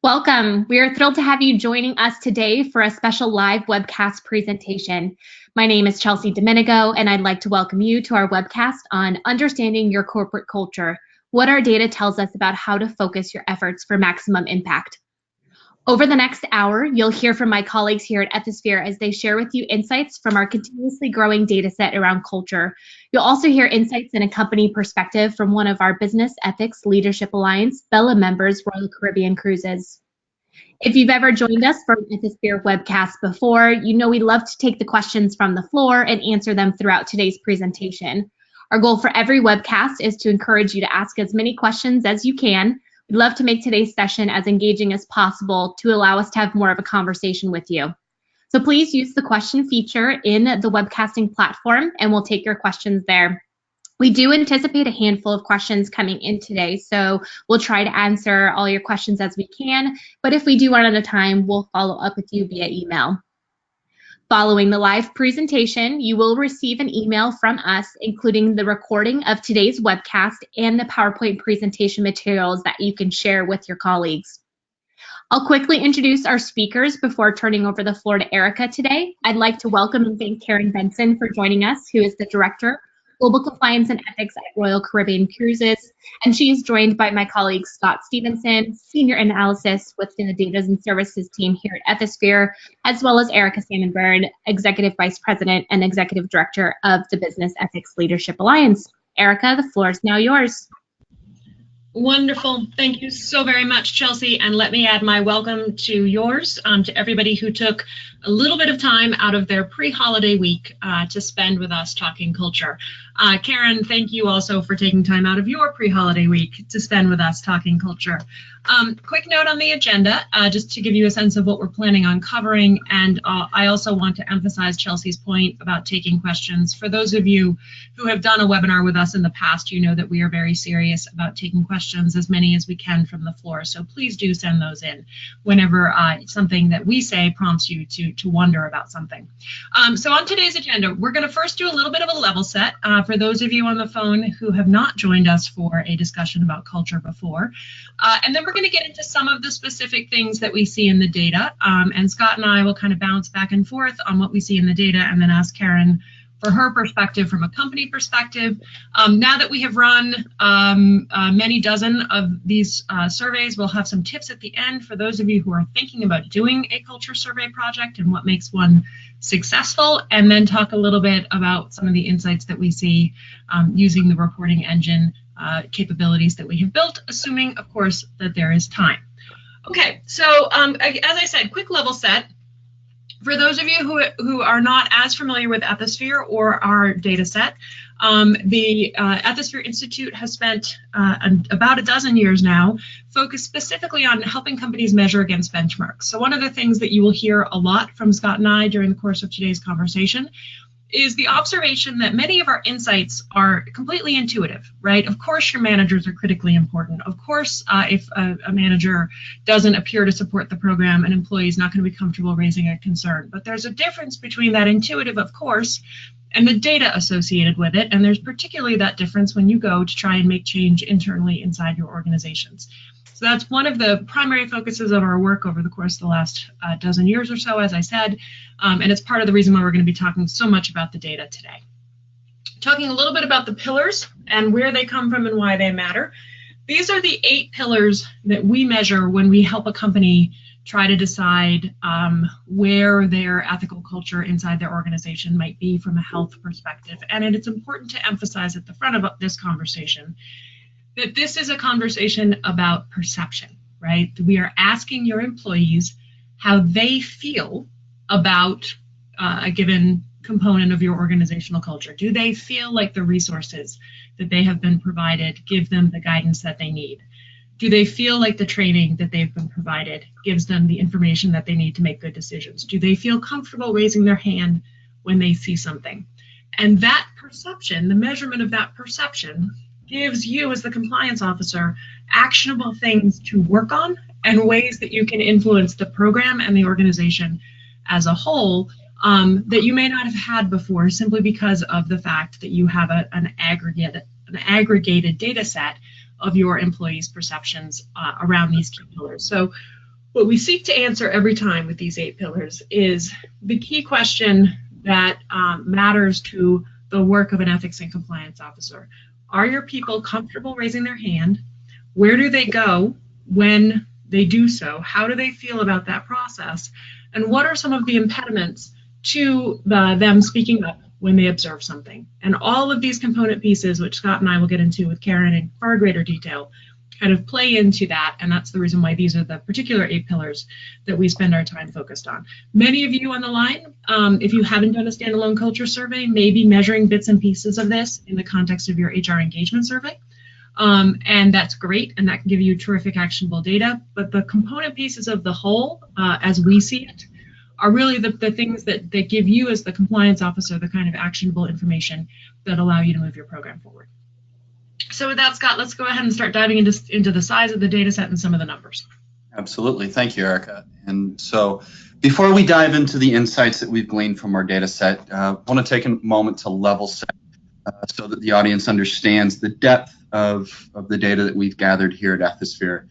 Welcome. We are thrilled to have you joining us today for a special live webcast presentation. My name is Chelsea Domenico, and I'd like to welcome you to our webcast on understanding your corporate culture, what our data tells us about how to focus your efforts for maximum impact. Over the next hour, you'll hear from my colleagues here at Ethisphere as they share with you insights from our continuously growing data set around culture. You'll also hear insights in a company perspective from one of our Business Ethics Leadership Alliance Bella members, Royal Caribbean Cruises. If you've ever joined us for an Ethisphere webcast before, you know we love to take the questions from the floor and answer them throughout today's presentation. Our goal for every webcast is to encourage you to ask as many questions as you can. We'd love to make today's session as engaging as possible to allow us to have more of a conversation with you. So please use the question feature in the webcasting platform and we'll take your questions there. We do anticipate a handful of questions coming in today, so we'll try to answer all your questions as we can, but if we do run out of time, we'll follow up with you via email. Following the live presentation, you will receive an email from us, including the recording of today's webcast and the PowerPoint presentation materials that you can share with your colleagues. I'll quickly introduce our speakers before turning over the floor to Erica today. I'd like to welcome and thank Karen Benson for joining us, who is the Director Global Compliance and Ethics at Royal Caribbean Cruises, and she is joined by my colleague Scott Stevenson, Senior Analysis within the Data and Services team here at Ethisphere, as well as Erica Sandberg, Executive Vice President and Executive Director of the Business Ethics Leadership Alliance. Erica, the floor is now yours. Wonderful. Thank you so very much, Chelsea. And let me add my welcome to yours, to everybody who took a little bit of time out of their pre-holiday week to spend with us talking culture. Karen, thank you also for taking time out of your pre-holiday week to spend with us talking culture. Quick note on the agenda, just to give you a sense of what we're planning on covering. And I also want to emphasize Chelsea's point about taking questions. For those of you who have done a webinar with us in the past, you know that we are very serious about taking questions, as many as we can from the floor. So please do send those in whenever something that we say prompts you to wonder about something. So on today's agenda, we're going to first do a little bit of a level set for those of you on the phone who have not joined us for a discussion about culture before. And then we're going to get into some of the specific things that we see in the data. And Scott and I will kind of bounce back and forth on what we see in the data and then ask Karen for her perspective from a company perspective. Now that we have run many dozen of these surveys, we'll have some tips at the end for those of you who are thinking about doing a culture survey project and what makes one successful, and then talk a little bit about some of the insights that we see using the reporting engine capabilities that we have built, assuming, of course, that there is time. Okay, so as I said, quick level set. For those of you who are not as familiar with Ethisphere or our data set, the Ethisphere Institute has spent about a dozen years now focused specifically on helping companies measure against benchmarks. So one of the things that you will hear a lot from Scott and I during the course of today's conversation is the observation that many of our insights are completely intuitive, right? Of course, your managers are critically important. Of course, if a manager doesn't appear to support the program, an employee is not going to be comfortable raising a concern. But there's a difference between that intuitive, of course, and the data associated with it. And there's particularly that difference when you go to try and make change internally inside your organizations. So that's one of the primary focuses of our work over the course of the last dozen years or so, as I said, and it's part of the reason why we're going to be talking so much about the data today. Talking a little bit about the pillars and where they come from and why they matter. These are the 8 pillars that we measure when we help a company try to decide where their ethical culture inside their organization might be from a health perspective. And it's important to emphasize at the front of this conversation that this is a conversation about perception, right? We are asking your employees how they feel about a given component of your organizational culture. Do they feel like the resources that they have been provided give them the guidance that they need? Do they feel like the training that they've been provided gives them the information that they need to make good decisions? Do they feel comfortable raising their hand when they see something? And that perception, the measurement of that perception, gives you as the compliance officer actionable things to work on and ways that you can influence the program and the organization as a whole that you may not have had before, simply because of the fact that you have an aggregated data set of your employees' perceptions around these key pillars. So What we seek to answer every time with these 8 pillars is the key question that matters to the work of an ethics and compliance officer. Are your people comfortable raising their hand? Where do they go when they do so? How do they feel about that process? And what are some of the impediments to them speaking up when they observe something? And all of these component pieces, which Scott and I will get into with Karen in far greater detail, kind of play into that, and that's the reason why these are the particular 8 pillars that we spend our time focused on. Many of you on the line, if you haven't done a standalone culture survey, may be measuring bits and pieces of this in the context of your HR engagement survey. And that's great, and that can give you terrific actionable data, but the component pieces of the whole, as we see it, are really the things that give you as the compliance officer the kind of actionable information that allow you to move your program forward. So with that, Scott, let's go ahead and start diving into the size of the data set and some of the numbers. Absolutely. Thank you, Erica. And so before we dive into the insights that we've gleaned from our data set, I want to take a moment to level set so that the audience understands the depth of the data that we've gathered here at Ethisphere.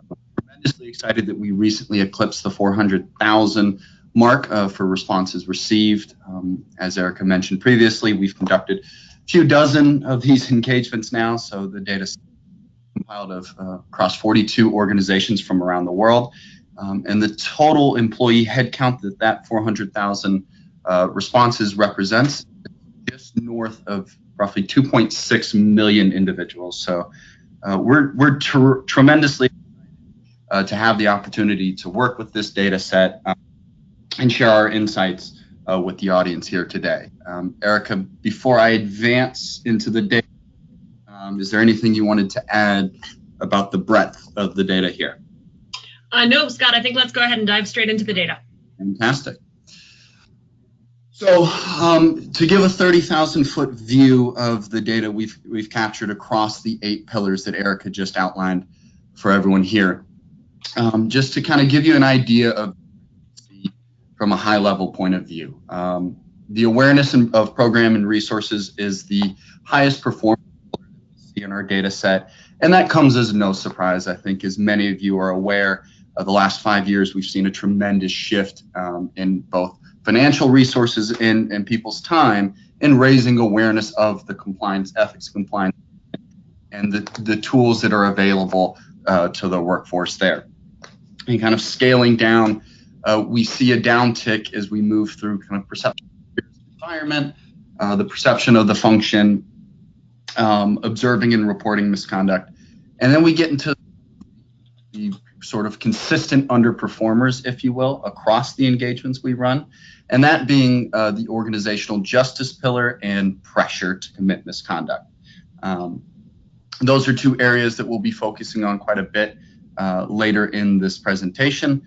We're tremendously excited that we recently eclipsed the 400,000 mark for responses received. As Erica mentioned previously, we've conducted a few dozen of these engagements now, so the data is compiled across 42 organizations from around the world. And the total employee headcount that 400,000 responses represents just north of roughly 2.6 million individuals. So we're tremendously excited to have the opportunity to work with this data set and share our insights with the audience here today. Erica, before I advance into the data, is there anything you wanted to add about the breadth of the data here? No, Scott, I think let's go ahead and dive straight into the data. Fantastic. So to give a 30,000-foot view of the data we've captured across the 8 pillars that Erica just outlined for everyone here, just to kind of give you an idea of from a high-level point of view. The awareness of program and resources is the highest performance in our data set, and that comes as no surprise. I think as many of you are aware, the last 5 years we've seen a tremendous shift in both financial resources and people's time in raising awareness of the compliance, ethics compliance, and the tools that are available to the workforce there. And kind of scaling down, we see a downtick as we move through kind of perception of the environment, the perception of the function, observing and reporting misconduct. And then we get into the sort of consistent underperformers, if you will, across the engagements we run, and that being the organizational justice pillar and pressure to commit misconduct. Those are 2 areas that we'll be focusing on quite a bit later in this presentation,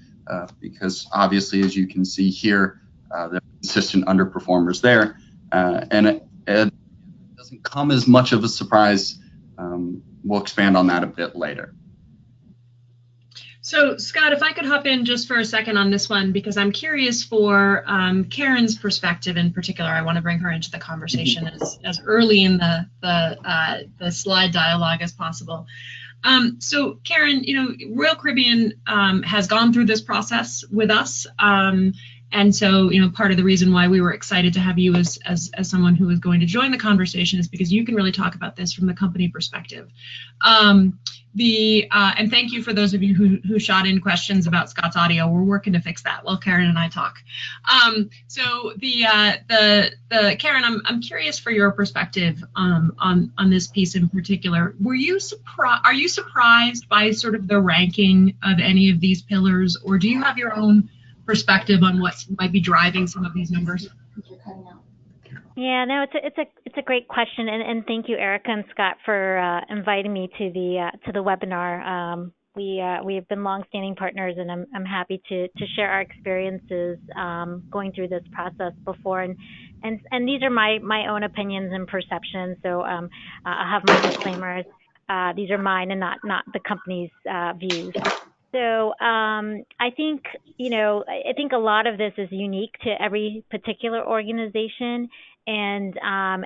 because obviously, as you can see here, there are consistent underperformers there, and it doesn't come as much of a surprise. We'll expand on that a bit later. So, Scott, if I could hop in just for a second on this one, because I'm curious for Karen's perspective in particular. I want to bring her into the conversation as early in the slide dialogue as possible. So, Karen, Royal Caribbean has gone through this process with us. And so, part of the reason why we were excited to have you as someone who is going to join the conversation is because you can really talk about this from the company perspective. And thank you for those of you who shot in questions about Scott's audio. We're working to fix that while Karen and I talk. So Karen, I'm curious for your perspective on this piece in particular. Are you surprised by sort of the ranking of any of these pillars, or do you have your own perspective on what might be driving some of these numbers? Yeah, no, it's a great question, and thank you, Erica and Scott, for inviting me to the webinar. We have been longstanding partners, and I'm happy to share our experiences going through this process before, and these are my own opinions and perceptions. So I'll have my disclaimers. These are mine and not the company's views. So I think a lot of this is unique to every particular organization. And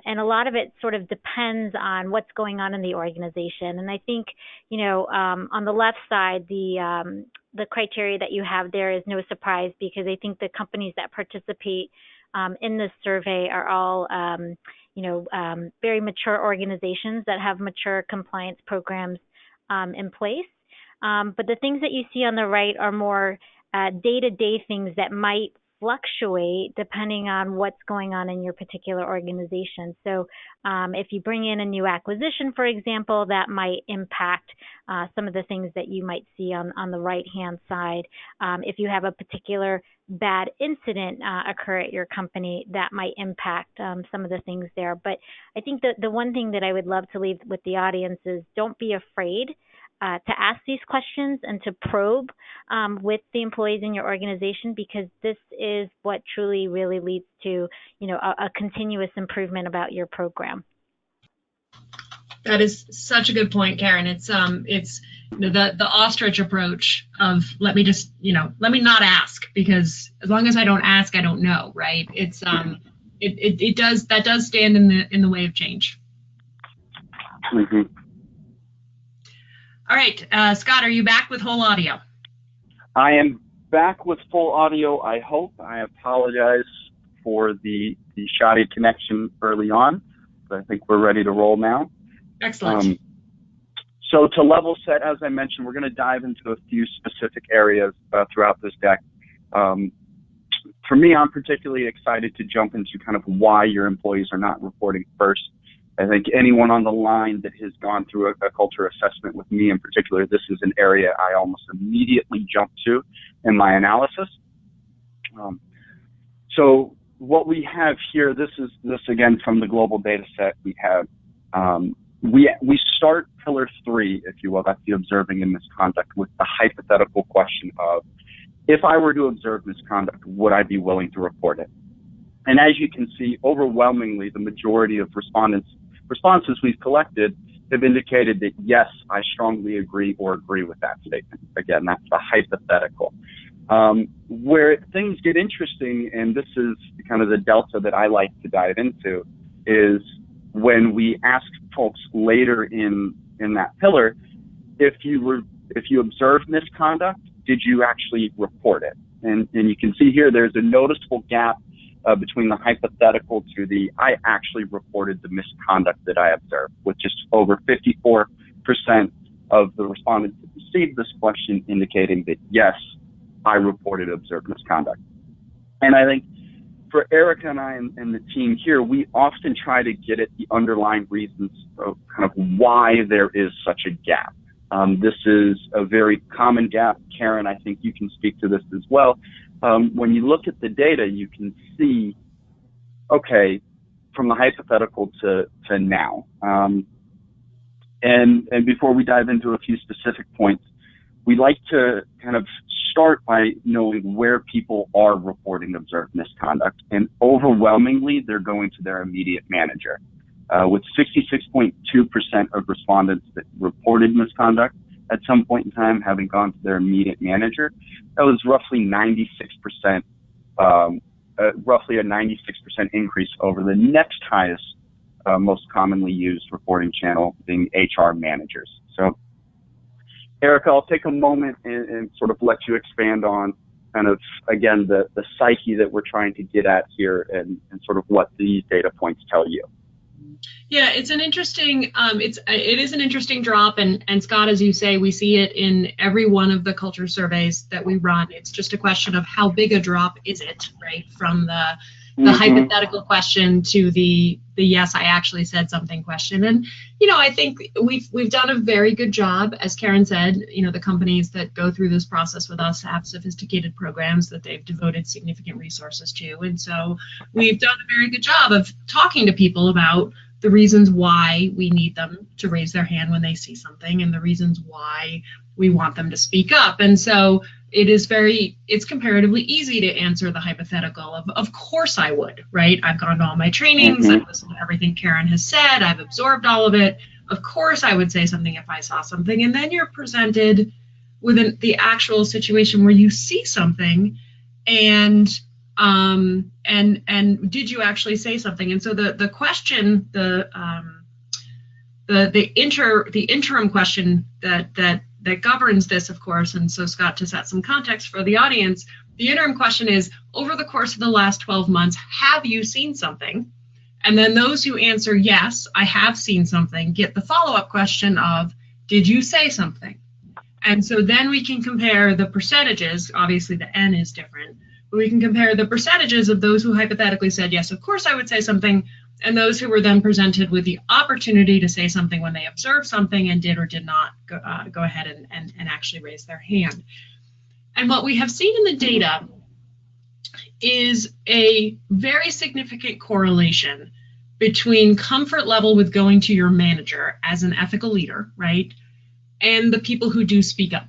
a lot of it sort of depends on what's going on in the organization. And I think, on the left side, the criteria that you have there is no surprise, because I think the companies that participate in this survey are all, very mature organizations that have mature compliance programs in place. But the things that you see on the right are more day-to-day things that might fluctuate depending on what's going on in your particular organization. So if you bring in a new acquisition, for example, that might impact some of the things that you might see on the right-hand side. If you have a particular bad incident occur at your company, that might impact some of the things there. But I think that the one thing that I would love to leave with the audience is don't be afraid to ask these questions and to probe with the employees in your organization, because this is what truly really leads to, a continuous improvement about your program. That is such a good point, Karen. It's the ostrich approach of let me not ask, because as long as I don't ask, I don't know, right? It's it does stand in the way of change. Mm-hmm. All right, Scott, are you back with whole audio? I am back with full audio, I hope. I apologize for the shoddy connection early on, but I think we're ready to roll now. Excellent. So to level set, as I mentioned, we're going to dive into a few specific areas throughout this deck. For me, I'm particularly excited to jump into kind of why your employees are not reporting first. I think anyone on the line that has gone through a culture assessment with me in particular, this is an area I almost immediately jump to in my analysis. So what we have here, this again from the global data set we have, we start pillar 3, if you will, that's the observing and misconduct, with the hypothetical question of, if I were to observe misconduct, would I be willing to report it? And as you can see, overwhelmingly, the majority of responses we've collected have indicated that, yes, I strongly agree or agree with that statement. Again, that's the hypothetical. Where things get interesting, and this is kind of the delta that I like to dive into, is when we ask folks later in that pillar, if you observed misconduct, did you actually report it? And you can see here there's a noticeable gap between the hypothetical to the I actually reported the misconduct that I observed, with just over 54% of the respondents that received this question indicating that, yes, I reported observed misconduct. And I think for Erica and I and the team here, we often try to get at the underlying reasons of kind of why there is such a gap. This is a very common gap. Karen, I think you can speak to this as well. When you look at the data, you can see, okay, from the hypothetical to now. And before we dive into a few specific points, we like to kind of start by knowing where people are reporting observed misconduct. And overwhelmingly, they're going to their immediate manager. With 66.2% of respondents that reported misconduct at some point in time having gone to their immediate manager, that was roughly 96%, roughly a 96% increase over the next highest, most commonly used reporting channel being HR managers. So, Erica, I'll take a moment and sort of let you expand on kind of, again, the psyche that we're trying to get at here and sort of what these data points tell you. Yeah, it's an interesting, it is an interesting drop, and Scott, as you say, we see it in every one of the culture surveys that we run. It's just a question of how big a drop is it, right? From the hypothetical question to the yes, I actually said something question. And, I think we've done a very good job, as Karen said, the companies that go through this process with us have sophisticated programs that they've devoted significant resources to. And so we've done a very good job of talking to people about the reasons why we need them to raise their hand when they see something and the reasons why we want them to speak up. And so it's comparatively easy to answer the hypothetical of course I would, right? I've gone to all my trainings, I've listened to everything Karen has said, I've absorbed all of it. Of course I would say something if I saw something. And then you're presented with the actual situation where you see something and And did you actually say something? And so the question, the interim question that governs this, of course, and so Scott, to set some context for the audience, the interim question is, over the course of the last 12 months, have you seen something? And then those who answer yes, I have seen something, get the follow-up question of, did you say something? And so then we can compare the percentages. Obviously the N is different, but we can compare the percentages of those who hypothetically said, yes, of course I would say something, and those who were then presented with the opportunity to say something when they observed something and did or did not go ahead and actually raise their hand. And what we have seen in the data is a very significant correlation between comfort level with going to your manager as an ethical leader, right, and the people who do speak up.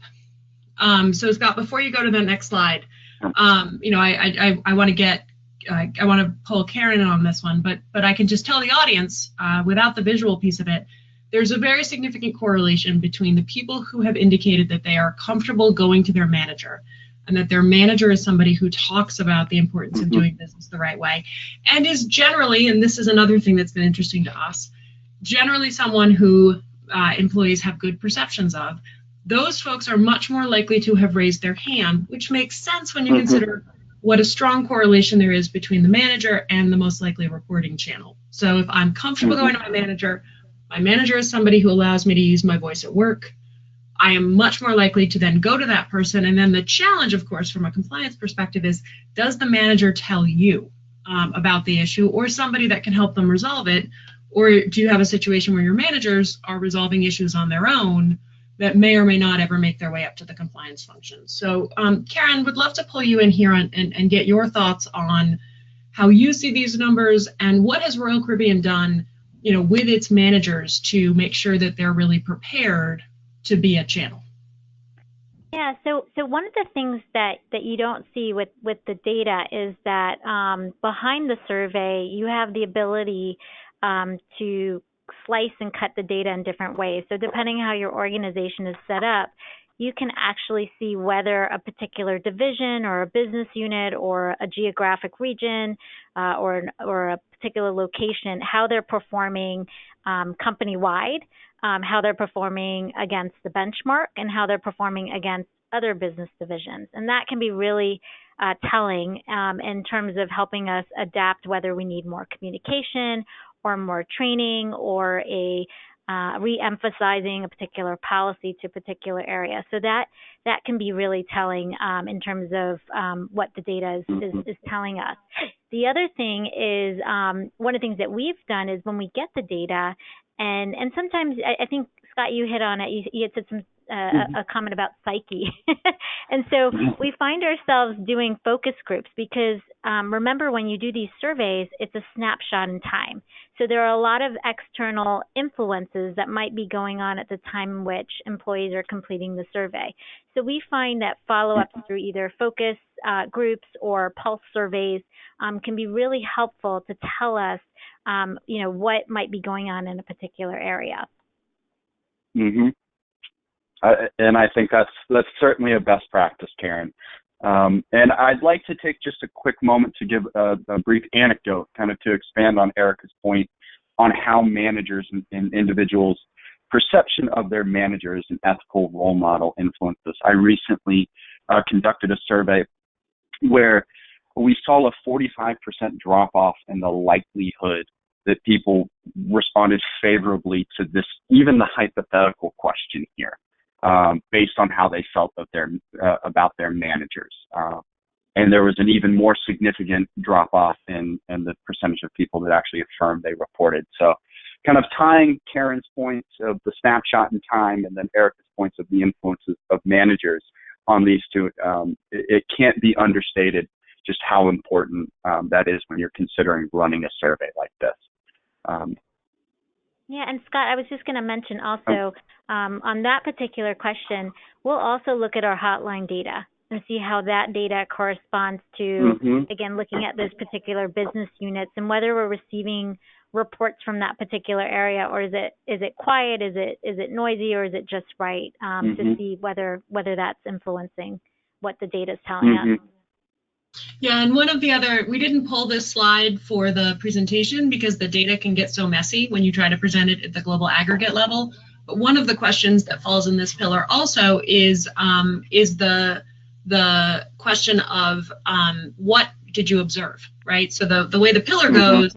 So Scott, before you go to the next slide, you know, I want to pull Karen in on this one, but I can just tell the audience, without the visual piece of it, there's a very significant correlation between the people who have indicated that they are comfortable going to their manager, and that their manager is somebody who talks about the importance of doing business the right way, and is generally, and this is another thing that's been interesting to us, generally someone who employees have good perceptions of. Those folks are much more likely to have raised their hand, which makes sense when you consider what a strong correlation there is between the manager and the most likely reporting channel. So if I'm comfortable going to my manager is somebody who allows me to use my voice at work, I am much more likely to then go to that person. And then the challenge, of course, from a compliance perspective is, does the manager tell you about the issue, or somebody that can help them resolve it? Or do you have a situation where your managers are resolving issues on their own that may or may not ever make their way up to the compliance function? So Karen, would love to pull you in here and get your thoughts on how you see these numbers, and what has Royal Caribbean done, you know, with its managers to make sure that they're really prepared to be a channel. Yeah, so one of the things that you don't see with the data is that behind the survey, you have the ability to slice and cut the data in different ways. So depending on how your organization is set up, you can actually see whether a particular division or a business unit or a geographic region or a particular location, how they're performing company-wide, how they're performing against the benchmark, and how they're performing against other business divisions. And that can be really telling in terms of helping us adapt whether we need more communication or more training, or a re-emphasizing a particular policy to a particular area. So that can be really telling in terms of what the data is telling us. The other thing is, one of the things that we've done is when we get the data, and sometimes I think, Scott, you hit on it, you had said a comment about psyche. And so we find ourselves doing focus groups because remember, when you do these surveys, it's a snapshot in time. So there are a lot of external influences that might be going on at the time in which employees are completing the survey. So we find that follow-ups through either focus groups or pulse surveys can be really helpful to tell us you know, what might be going on in a particular area. And I think that's certainly a best practice, Karen. And I'd like to take just a quick moment to give a brief anecdote, kind of to expand on Erica's point on how managers and individuals' perception of their manager as an ethical role model influences. I recently conducted a survey where we saw a 45% drop off in the likelihood that people responded favorably to this, even the hypothetical question here, based on how they felt about their managers. And there was an even more significant drop off in the percentage of people that actually affirmed they reported. So kind of tying Karen's points of the snapshot in time and then Erica's points of the influences of managers on these two, it can't be understated just how important that is when you're considering running a survey like this. Yeah, and Scott, I was just going to mention also on that particular question, we'll also look at our hotline data and see how that data corresponds to, again, looking at those particular business units and whether we're receiving reports from that particular area, or is it quiet, is it noisy, or is it just right, to see whether that's influencing what the data is telling us. Yeah, and one of the other, we didn't pull this slide for the presentation because the data can get so messy when you try to present it at the global aggregate level. But one of the questions that falls in this pillar also is the question of what did you observe, right? So the way the pillar goes,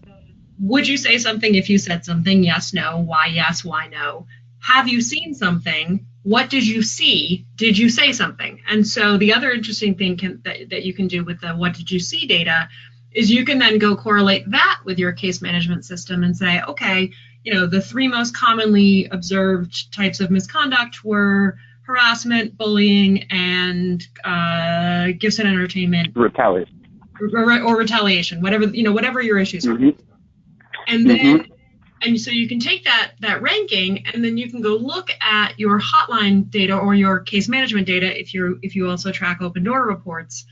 would you say something if you said something? Yes, no. Why yes, why no? Have you seen something? What did you see? Did you say something? And so the other interesting thing that you can do with the what did you see data is you can then go correlate that with your case management system and say, okay, the three most commonly observed types of misconduct were harassment, bullying, and gifts and entertainment. Retaliation. Or retaliation, whatever your issues are. And then, and so you can take that ranking, and then you can go look at your hotline data or your case management data if you also track open door reports,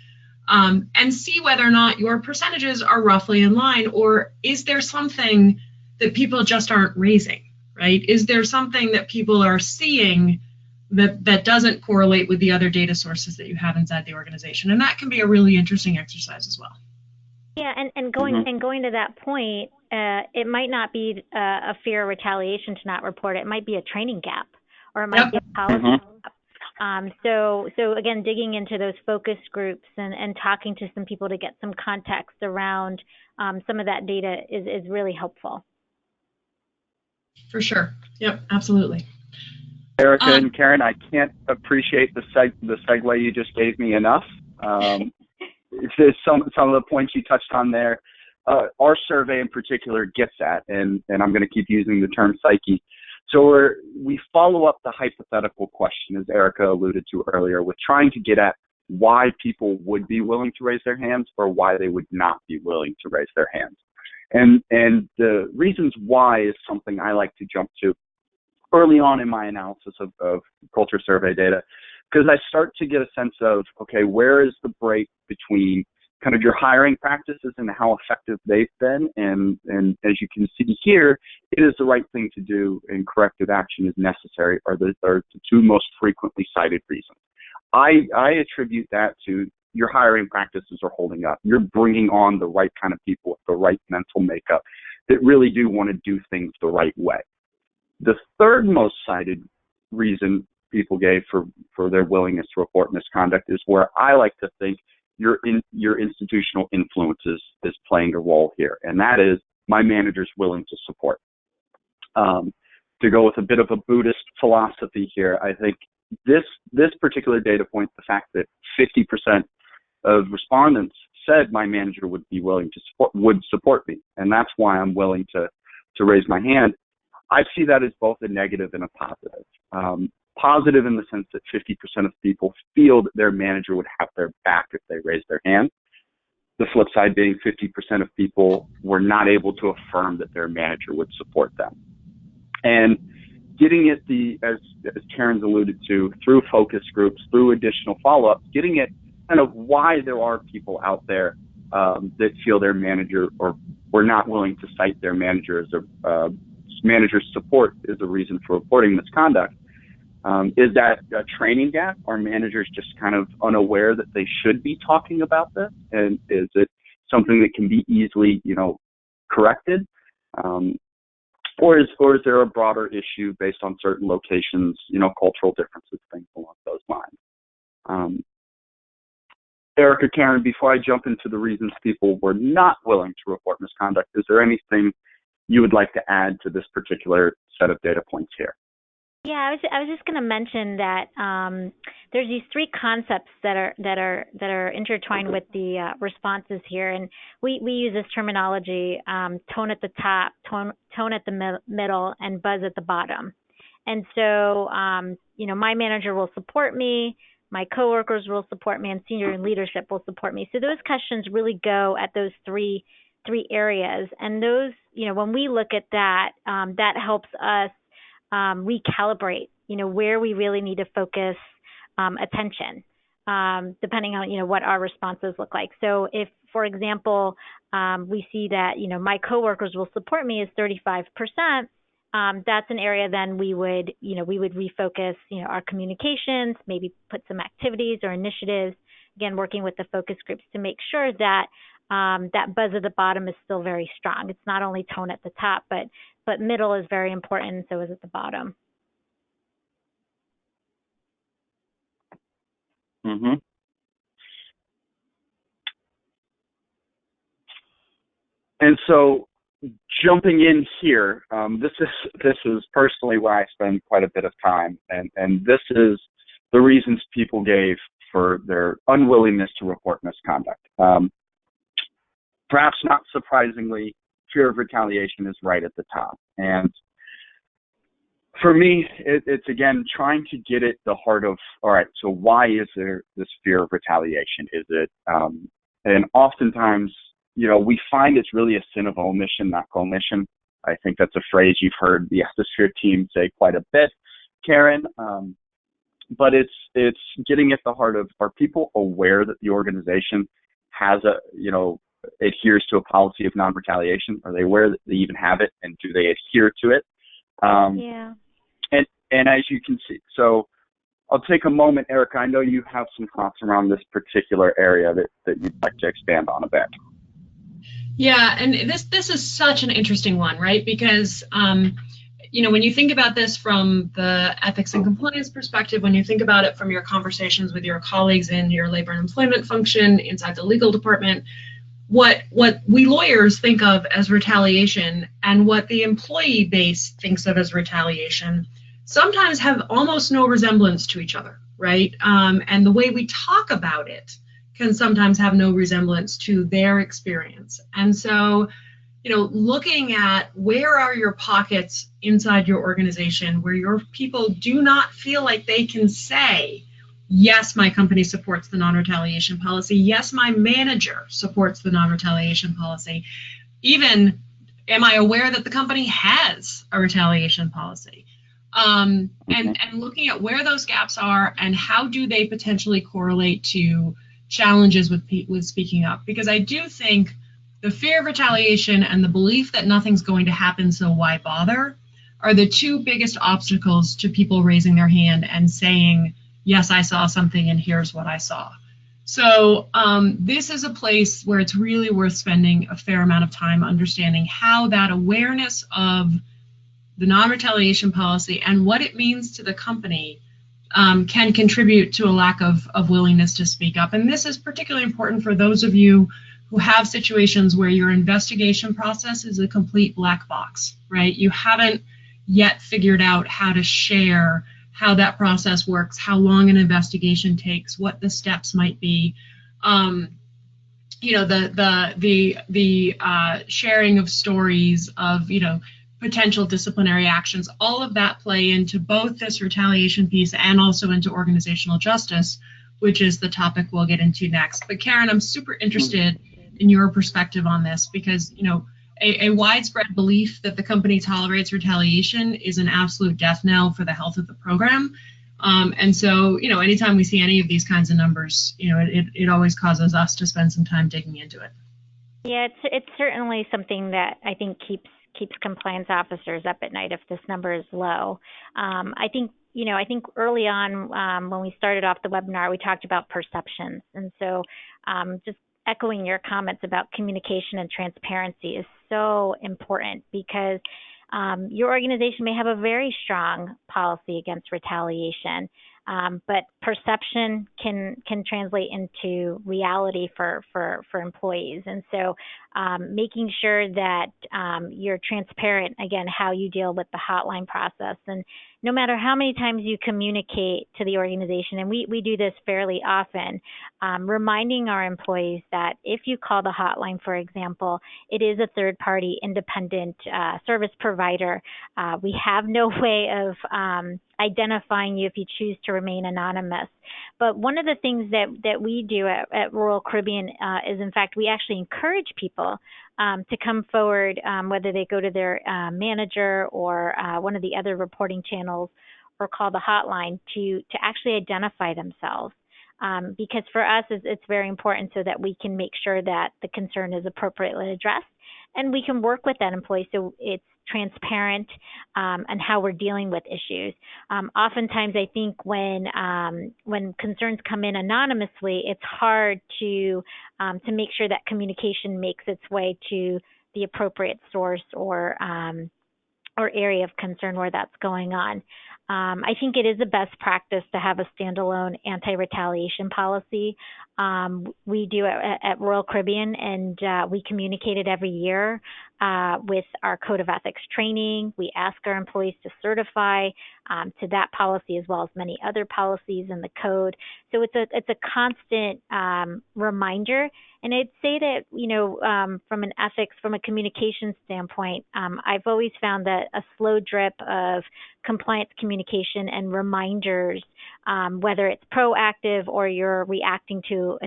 and see whether or not your percentages are roughly in line, or is there something that people just aren't raising, right? Is there something that people are seeing that doesn't correlate with the other data sources that you have inside the organization? And that can be a really interesting exercise as well. Yeah, and going to that point, it might not be a fear of retaliation to not report it. It might be a training gap, or it might be a policy gap. So again, digging into those focus groups and talking to some people to get some context around some of that data is really helpful. For sure. Yep, absolutely. Erica and Karen, I can't appreciate the segue you just gave me enough. Some of the points you touched on there, our survey in particular gets at, and I'm going to keep using the term psyche. So we follow up the hypothetical question, as Erica alluded to earlier, with trying to get at why people would be willing to raise their hands or why they would not be willing to raise their hands. And the reasons why is something I like to jump to early on in my analysis of culture survey data, because I start to get a sense of, okay, where is the break between kind of your hiring practices and how effective they've been, and as you can see here, it is the right thing to do and corrective action is necessary are the two most frequently cited reasons. I attribute that to your hiring practices are holding up. You're bringing on the right kind of people with the right mental makeup that really do want to do things the right way. The third most cited reason people gave for their willingness to report misconduct is where I like to think your institutional influence is playing a role here, and that is my manager's willing to support. To go with a bit of a Buddhist philosophy here, I think this particular data point, the fact that 50% of respondents said my manager would be willing to support me, and that's why I'm willing to raise my hand. I see that as both a negative and a positive. Positive in the sense that 50% of people feel that their manager would have their back if they raised their hand. The flip side being 50% of people were not able to affirm that their manager would support them. And getting at as Karen's alluded to, through focus groups, through additional follow-ups, getting at kind of why there are people out there that feel their manager or were not willing to cite their manager as a manager's support is a reason for reporting misconduct. Is that a training gap? Are managers just kind of unaware that they should be talking about this? And is it something that can be easily, corrected? Or is there a broader issue based on certain locations, cultural differences, things along those lines? Erica, Karen, before I jump into the reasons people were not willing to report misconduct, is there anything you would like to add to this particular set of data points here? Yeah, I was just going to mention that there's these three concepts that are intertwined with the responses here, and we use this terminology: tone at the top, tone at the middle, and buzz at the bottom. And so, my manager will support me, my coworkers will support me, and senior leadership will support me. So those questions really go at those three areas, and those, when we look at that, that helps us recalibrate, where we really need to focus attention, depending on, what our responses look like. So if, for example, we see that, my coworkers will support me is 35%, that's an area then we would refocus, our communications, maybe put some activities or initiatives again, working with the focus groups to make sure that that buzz at the bottom is still very strong. It's not only tone at the top, but middle is very important, and so is at the bottom. Mm-hmm. And so, jumping in here, this is personally where I spend quite a bit of time, and this is the reasons people gave for their unwillingness to report misconduct. Perhaps not surprisingly, fear of retaliation is right at the top. And for me, it's again trying to get at the heart of, all right, so why is there this fear of retaliation? Is it, and oftentimes, we find it's really a sin of omission, not commission. I think that's a phrase you've heard the Ethisphere team say quite a bit, Karen. But it's getting at the heart of, are people aware that the organization has adheres to a policy of non-retaliation? Are they aware that they even have it, and do they adhere to it? Yeah. And as you can see, so I'll take a moment, Erica. I know you have some thoughts around this particular area that you'd like to expand on a bit. Yeah, and this is such an interesting one, right? Because when you think about this from the ethics and compliance perspective, when you think about it from your conversations with your colleagues in your labor and employment function inside the legal department, what we lawyers think of as retaliation and what the employee base thinks of as retaliation sometimes have almost no resemblance to each other, right? And the way we talk about it can sometimes have no resemblance to their experience. And so, looking at where are your pockets inside your organization where your people do not feel like they can say, yes, my company supports the non-retaliation policy. Yes, my manager supports the non-retaliation policy. Even, am I aware that the company has a retaliation policy? And looking at where those gaps are and how do they potentially correlate to challenges with speaking up. Because I do think the fear of retaliation and the belief that nothing's going to happen, so why bother, are the two biggest obstacles to people raising their hand and saying, yes, I saw something and here's what I saw. So this is a place where it's really worth spending a fair amount of time understanding how that awareness of the non-retaliation policy and what it means to the company can contribute to a lack of willingness to speak up. And this is particularly important for those of you who have situations where your investigation process is a complete black box, right? You haven't yet figured out how to share how that process works, how long an investigation takes, what the steps might be. The sharing of stories of, potential disciplinary actions, all of that play into both this retaliation piece and also into organizational justice, which is the topic we'll get into next. But Karen, I'm super interested in your perspective on this because, a widespread belief that the company tolerates retaliation is an absolute death knell for the health of the program. And so, anytime we see any of these kinds of numbers, it always causes us to spend some time digging into it. Yeah, it's certainly something that I think keeps compliance officers up at night if this number is low. I think early on when we started off the webinar, we talked about perceptions. And so just echoing your comments about communication and transparency is so important because your organization may have a very strong policy against retaliation, but perception can translate into reality for employees. And so making sure that you're transparent, again, how you deal with the hotline process. And no matter how many times you communicate to the organization, and we do this fairly often, reminding our employees that if you call the hotline, for example, it is a third-party independent service provider. We have no way of identifying you if you choose to remain anonymous. But one of the things that we do at Royal Caribbean is, in fact, we actually encourage people to come forward, whether they go to their manager or one of the other reporting channels or call the hotline to actually identify themselves. Because for us, it's very important so that we can make sure that the concern is appropriately addressed and we can work with that employee so it's transparent, and how we're dealing with issues. Oftentimes, I think when concerns come in anonymously, it's hard to make sure that communication makes its way to the appropriate source or area of concern where that's going on. I think it is a best practice to have a standalone anti-retaliation policy. We do it at Royal Caribbean, and we communicate it every year with our Code of Ethics training. We ask our employees to certify to that policy as well as many other policies in the code. So it's a constant reminder. And I'd say that, from an ethics, from a communication standpoint, I've always found that a slow drip of compliance communication and reminders, whether it's proactive or you're reacting to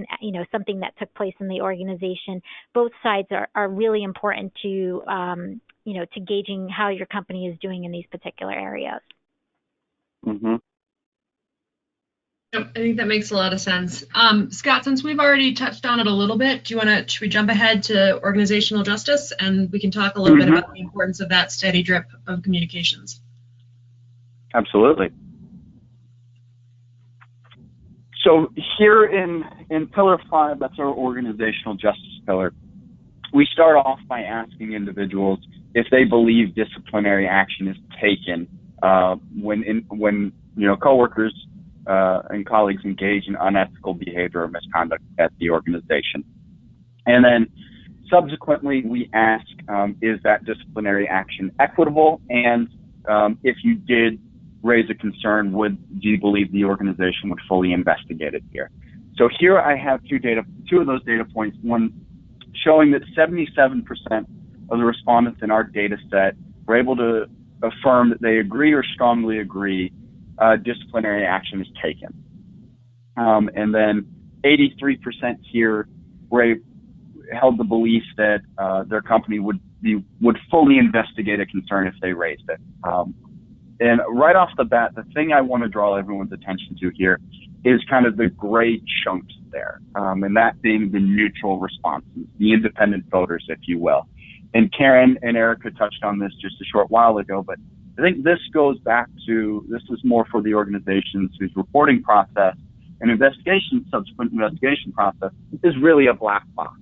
something that took place in the organization, both sides are really important to gauging how your company is doing in these particular areas. Mm-hmm. I think that makes a lot of sense. Scott, since we've already touched on it a little bit, should we jump ahead to organizational justice, and we can talk a little bit about the importance of that steady drip of communications? Absolutely. So here in Pillar 5, that's our organizational justice pillar, we start off by asking individuals if they believe disciplinary action is taken when coworkers and colleagues engage in unethical behavior or misconduct at the organization. And then subsequently, we ask, is that disciplinary action equitable? And if you did raise a concern, do you believe the organization would fully investigate it here? So here I have two of those data points, one showing that 77% of the respondents in our data set were able to affirm that they agree or strongly agree disciplinary action is taken. And then 83% here held the belief that their company would fully investigate a concern if they raised it. And right off the bat, the thing I want to draw everyone's attention to here is kind of the gray chunks there, and that being the neutral responses, the independent voters, if you will. And Karen and Erica touched on this just a short while ago, but I think this goes back to, this is more for the organizations whose reporting process and subsequent investigation process is really a black box.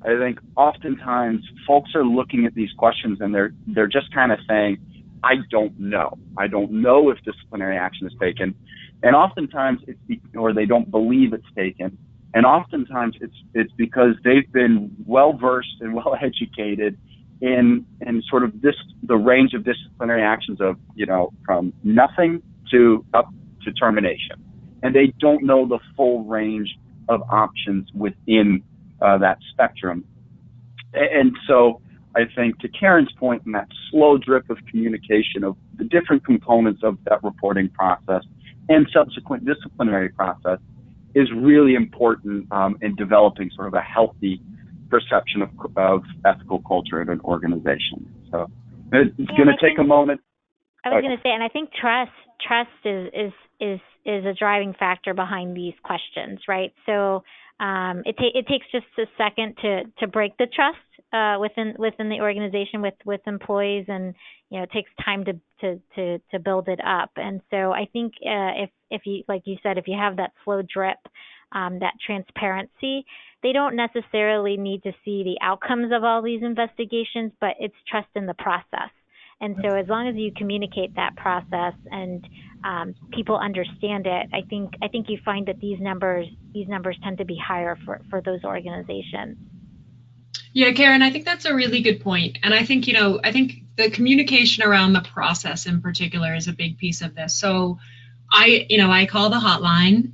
I think oftentimes folks are looking at these questions and they're just kind of saying, I don't know. I don't know if disciplinary action is taken. And oftentimes or they don't believe it's taken. And oftentimes it's because they've been well-versed and well-educated in sort of the range of disciplinary actions of, from nothing to up to termination. And they don't know the full range of options within that spectrum. And so I think to Karen's point, in that slow drip of communication of the different components of that reporting process and subsequent disciplinary process is really important in developing sort of a healthy perception of ethical culture in an organization. So it's going to take a moment. I was going to say, and I think trust is a driving factor behind these questions, right? So it takes just a second to break the trust within the organization with employees, and it takes time to build it up. And so I think if you, like you said, if you have that slow drip, that transparency, they don't necessarily need to see the outcomes of all these investigations, but it's trust in the process. And so as long as you communicate that process and people understand it, I think you find that these numbers tend to be higher for those organizations. Yeah, Karen, I think that's a really good point. And I think, I think the communication around the process in particular is a big piece of this. So I call the hotline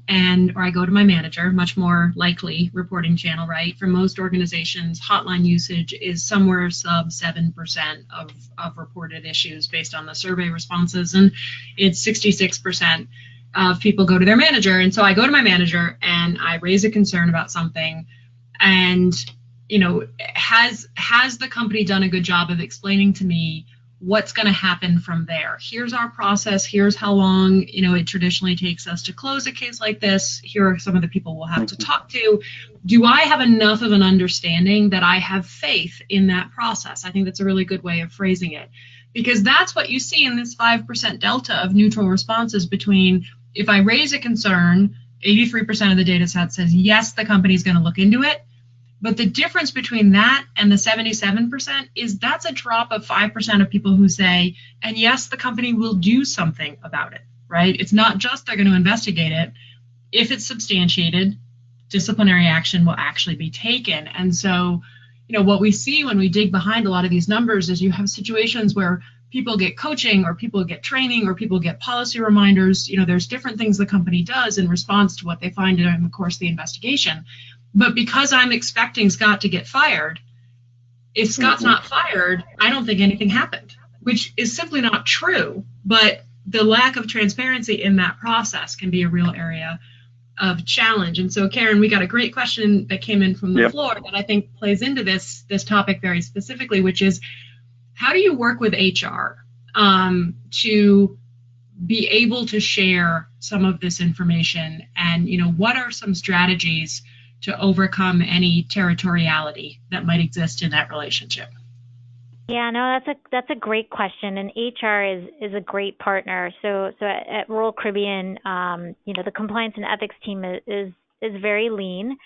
or I go to my manager, much more likely reporting channel, right? For most organizations, hotline usage is somewhere sub 7% of reported issues based on the survey responses. And it's 66% of people go to their manager. And so I go to my manager and I raise a concern about something, and has the company done a good job of explaining to me what's going to happen from there. Here's our process. Here's how long, it traditionally takes us to close a case like this. Here are some of the people we'll have to talk to. Do I have enough of an understanding that I have faith in that process? I think that's a really good way of phrasing it, because that's what you see in this 5% delta of neutral responses between, if I raise a concern, 83% of the data set says, yes, the company's going to look into it. But the difference between that and the 77% is that's a drop of 5% of people who say, and yes, the company will do something about it, right? It's not just they're going to investigate it. If it's substantiated, disciplinary action will actually be taken. And so, what we see when we dig behind a lot of these numbers is you have situations where people get coaching or people get training or people get policy reminders. There's different things the company does in response to what they find during the course of the investigation. But because I'm expecting Scott to get fired, if Scott's not fired, I don't think anything happened, which is simply not true. But the lack of transparency in that process can be a real area of challenge. And so, Karen, we got a great question that came in from the floor that I think plays into this topic very specifically, which is, how do you work with HR to be able to share some of this information? And, what are some strategies to overcome any territoriality that might exist in that relationship? Yeah, no, that's a great question, and HR is a great partner. So at Royal Caribbean, the compliance and ethics team is very lean.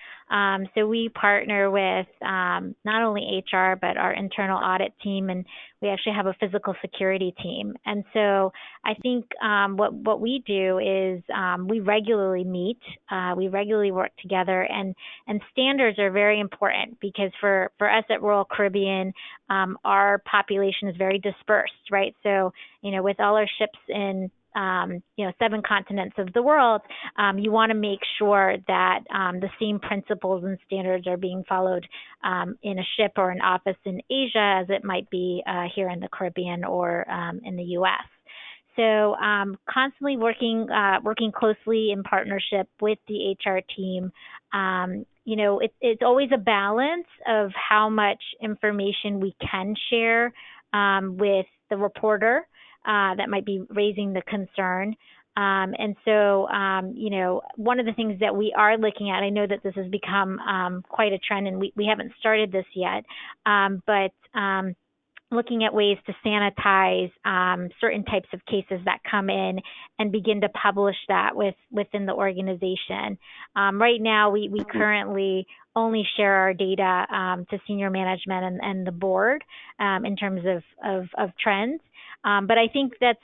So we partner with not only HR, but our internal audit team, and we actually have a physical security team. And so I think what we do is we regularly meet, we regularly work together, and standards are very important, because for us at Royal Caribbean, our population is very dispersed, right? So, with all our ships in 7 continents of the world, you want to make sure that the same principles and standards are being followed in a ship or an office in Asia as it might be here in the Caribbean or in the U.S. So constantly working closely in partnership with the HR team. It's always a balance of how much information we can share with the reporter that might be raising the concern. And so, one of the things that we are looking at, I know that this has become quite a trend, and we haven't started this yet, but looking at ways to sanitize certain types of cases that come in and begin to publish that within the organization. Right now, we currently only share our data to senior management and the board in terms of trends. But I think that's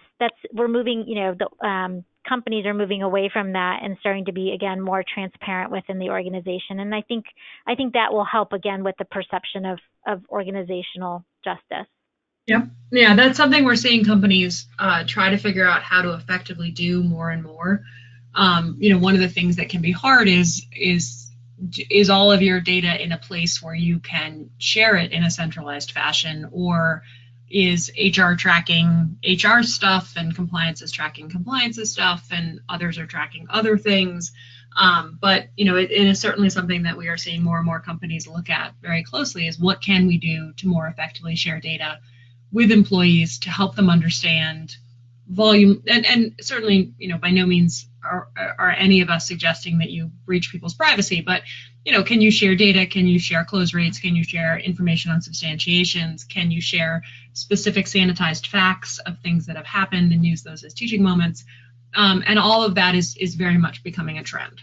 we're moving, the companies are moving away from that and starting to be, again, more transparent within the organization. And I think that will help, again, with the perception of organizational justice. Yeah, that's something we're seeing companies try to figure out how to effectively do more and more. One of the things that can be hard is all of your data in a place where you can share it in a centralized fashion, or is HR tracking HR stuff and compliance is tracking compliance stuff and others are tracking other things. But it is certainly something that we are seeing more and more companies look at very closely, is what can we do to more effectively share data with employees to help them understand volume. And certainly, by no means are any of us suggesting that you breach people's privacy, but can you share data? Can you share close rates? Can you share information on substantiations? Can you share specific sanitized facts of things that have happened and use those as teaching moments? And all of that is very much becoming a trend.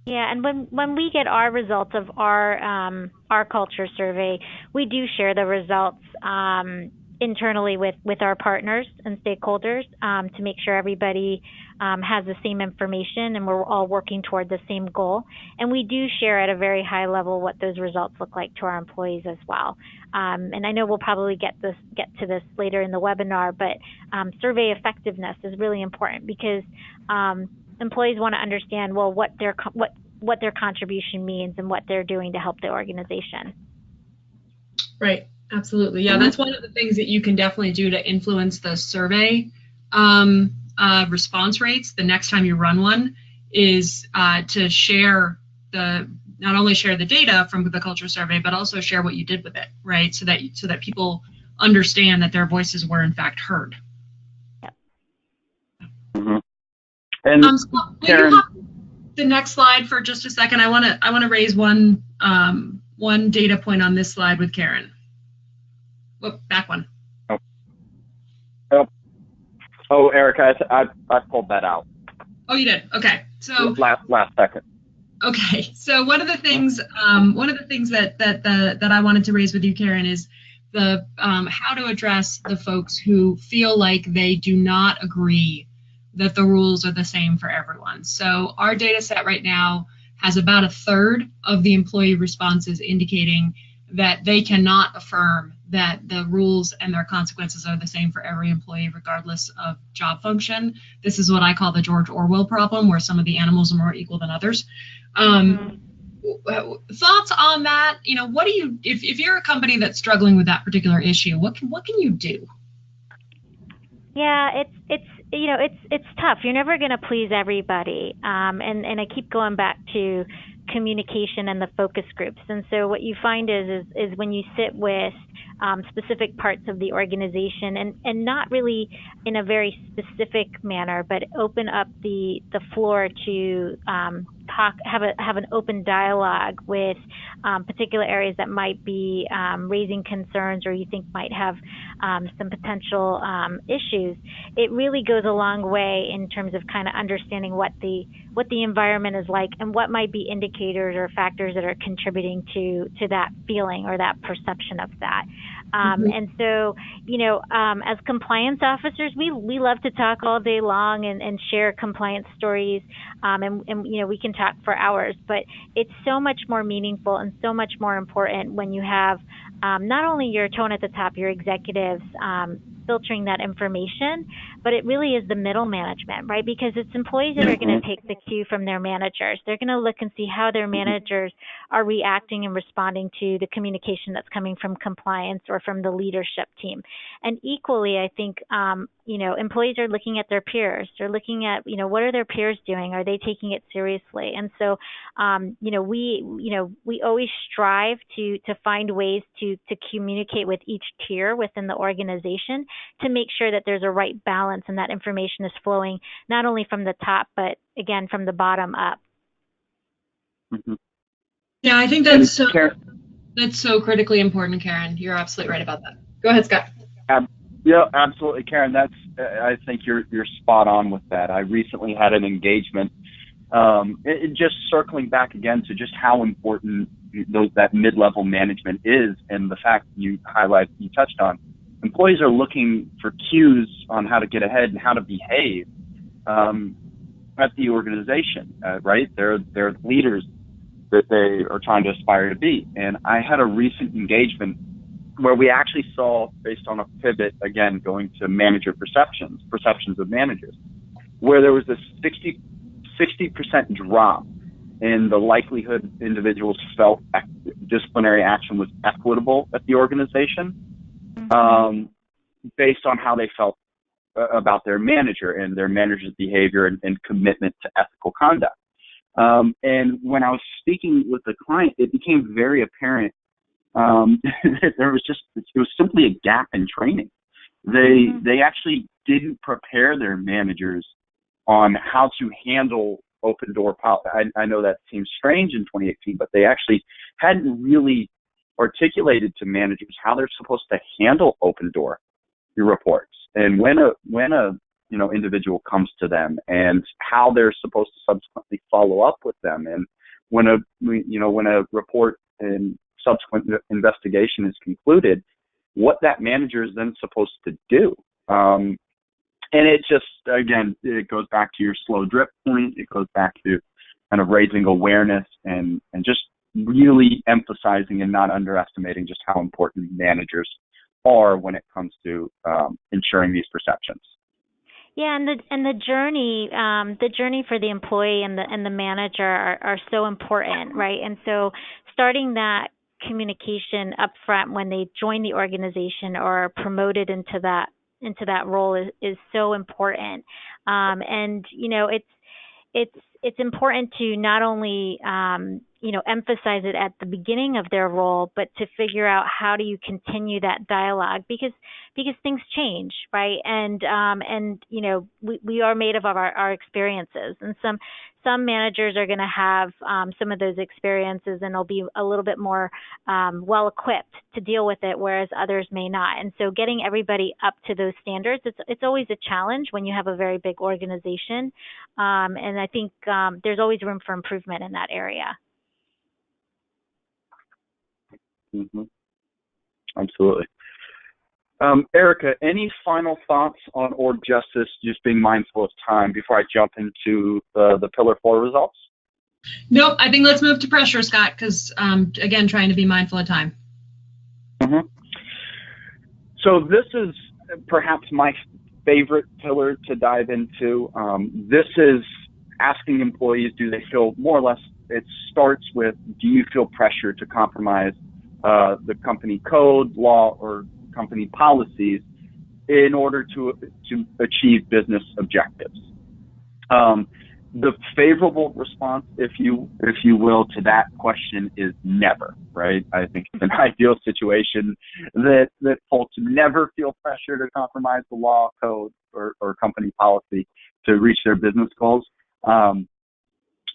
Yeah, and when we get our results of our culture survey, we do share the results internally with our partners and stakeholders to make sure everybody has the same information and we're all working toward the same goal. And we do share at a very high level what those results look like to our employees as well. And I know we'll probably get to this later in the webinar, but survey effectiveness is really important, because employees want to understand, well, what their contribution means and what they're doing to help the organization. Right. Absolutely. Yeah, that's one of the things that you can definitely do to influence the survey response rates the next time you run one, is to share not only share the data from the culture survey, but also share what you did with it, right? So that people understand that their voices were in fact heard. Mm-hmm. And Scott, will Karen, you hop the next slide for just a second? I want to raise one data point on this slide with Karen. Whoop, back one. Oh, Erica, I pulled that out. Oh, you did. Okay. So last second. Okay. So one of the things that I wanted to raise with you, Karen, is the how to address the folks who feel like they do not agree that the rules are the same for everyone. So our data set right now has about a third of the employee responses indicating that they cannot affirm that the rules and their consequences are the same for every employee, regardless of job function. This is what I call the George Orwell problem, where some of the animals are more equal than others. Thoughts on that? You know, what do you, if you're a company that's struggling with that particular issue, what can you do? Yeah, it's tough. You're never going to please everybody, and I keep going back to communication and the focus groups. And so what you find is when you sit with specific parts of the organization and not really in a very specific manner, but open up the floor to have an open dialogue with particular areas that might be raising concerns or you think might have some potential issues. It really goes a long way in terms of kind of understanding what the environment is like and what might be indicators or factors that are contributing to that feeling or that perception of that. And so, as compliance officers, we love to talk all day long and share compliance stories, and we can talk for hours, but it's so much more meaningful and so much more important when you have not only your tone at the top, your executives filtering that information, but it really is the middle management, right? Because it's employees that are going to take the cue from their managers. They're going to look and see how their managers are reacting and responding to the communication that's coming from compliance or from the leadership team. And equally, I think, employees are looking at their peers. They're looking at, what are their peers doing? Are they taking it seriously? And so, we always strive to find ways to communicate with each tier within the organization to make sure that there's a right balance and that information is flowing not only from the top, but again, from the bottom up. Mm-hmm. Yeah, I think that's so critically important, Karen. You're absolutely right about that. Go ahead, Scott. Yeah, absolutely, Karen. I think you're spot on with that. I recently had an engagement, just circling back again to just how important that mid-level management is, and the fact you touched on. Employees are looking for cues on how to get ahead and how to behave at the organization, right? They're leaders that they are trying to aspire to be. And I had a recent engagement where we actually saw, based on a pivot, again, going to manager perceptions of managers, where there was a 60% drop in the likelihood individuals felt disciplinary action was equitable at the organization, based on how they felt about their manager and their manager's behavior and commitment to ethical conduct. And when I was speaking with the client, it became very apparent that it was simply a gap in training. They actually didn't prepare their managers on how to handle open door policy. I know that seems strange in 2018, but they actually hadn't really articulated to managers how they're supposed to handle open door reports and when a individual comes to them and how they're supposed to subsequently follow up with them, and when a report and subsequent investigation is concluded, what that manager is then supposed to do. And it just, again, it goes back to your slow drip point. It goes back to kind of raising awareness and just really emphasizing and not underestimating just how important managers are when it comes to ensuring these perceptions. Yeah, and the journey for the employee and the manager are so important, right? And so starting that communication up front when they join the organization or are promoted into that role is so important. And it's important to not only emphasize it at the beginning of their role, but to figure out how do you continue that dialogue, because things change, right? And we are made of our experiences, and some managers are going to have some of those experiences and they'll be a little bit more well equipped to deal with it, whereas others may not. And so getting everybody up to those standards, it's always a challenge when you have a very big organization. And I think there's always room for improvement in that area. Mm-hmm. Absolutely. Erica, any final thoughts on org justice, just being mindful of time before I jump into the Pillar 4 results? Nope, I think let's move to pressure, Scott, because, again, trying to be mindful of time. Mm-hmm. So this is perhaps my favorite pillar to dive into. This is asking employees, do they feel more or less, it starts with, do you feel pressure to compromise the company code, law, or company policies in order to achieve business objectives? The favorable response, if you will, to that question is never, right? I think it's an ideal situation that folks never feel pressure to compromise the law, code, or company policy to reach their business goals. And